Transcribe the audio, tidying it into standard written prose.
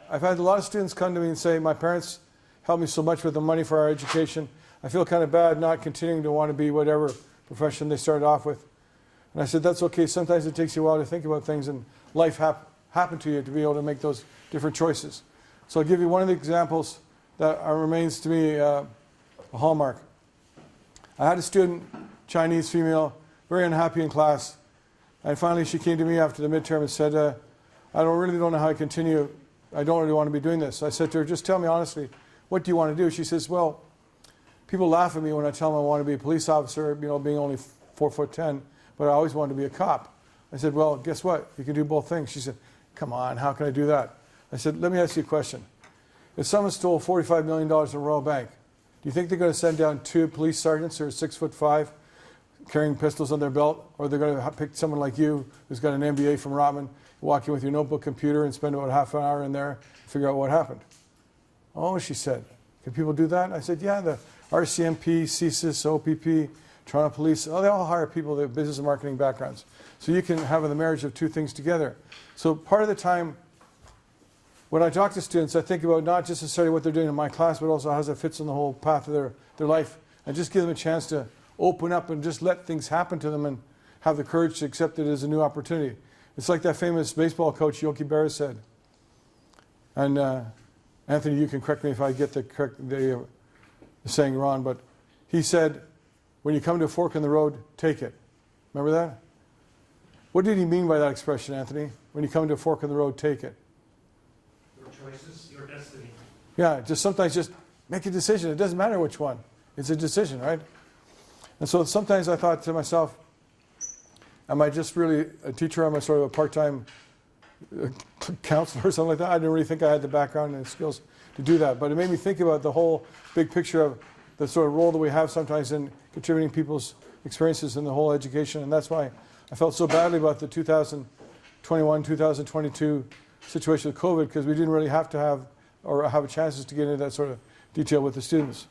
I've had a lot of students come to me and say, my parents helped me so much with the money for our education. I feel kind of bad not continuing to want to be whatever profession they started off with. And I said, that's okay. Sometimes it takes you a while to think about things, and life happened to you to be able to make those different choices. So I'll give you one of the examples that remains to me a hallmark. I had a student, Chinese female, very unhappy in class. And finally she came to me after the midterm and said, I really don't know how I continue. I don't really want to be doing this. I said to her, just tell me honestly, what do you want to do? She says, well, people laugh at me when I tell them I want to be a police officer, being only 4'10", but I always wanted to be a cop. I said, well, guess what? You can do both things. She said, come on, how can I do that? I said, let me ask you a question. If someone stole $45 million from Royal Bank, do you think they're going to send down 2 police sergeants who are 6'5", carrying pistols on their belt, or they're going to pick someone like you who's got an MBA from Rotman, walk in with your notebook computer and spend about half an hour in there and figure out what happened? Oh, she said, can people do that? I said, yeah, the RCMP, CSIS, OPP, Toronto Police, they all hire people with business and marketing backgrounds. So you can have the marriage of 2 things together. So part of the time, when I talk to students, I think about not just necessarily what they're doing in my class, but also how it fits in the whole path of their life, and just give them a chance to open up and just let things happen to them and have the courage to accept it as a new opportunity. It's like that famous baseball coach Yogi Berra said. And Anthony, you can correct me if I get the saying wrong, but he said, when you come to a fork in the road, take it. Remember that? What did he mean by that expression, Anthony? When you come to a fork in the road, take it. Your choices, your destiny. Yeah, sometimes just make a decision. It doesn't matter which one. It's a decision, right? And so sometimes I thought to myself, am I just really a teacher? Am I sort of a part-time counselor or something like that? I didn't really think I had the background and skills to do that. But it made me think about the whole big picture of the sort of role that we have sometimes in contributing people's experiences in the whole education. And that's why I felt so badly about the 2021, 2022 situation with COVID, because we didn't really have to have, or have chances to get into that sort of detail with the students.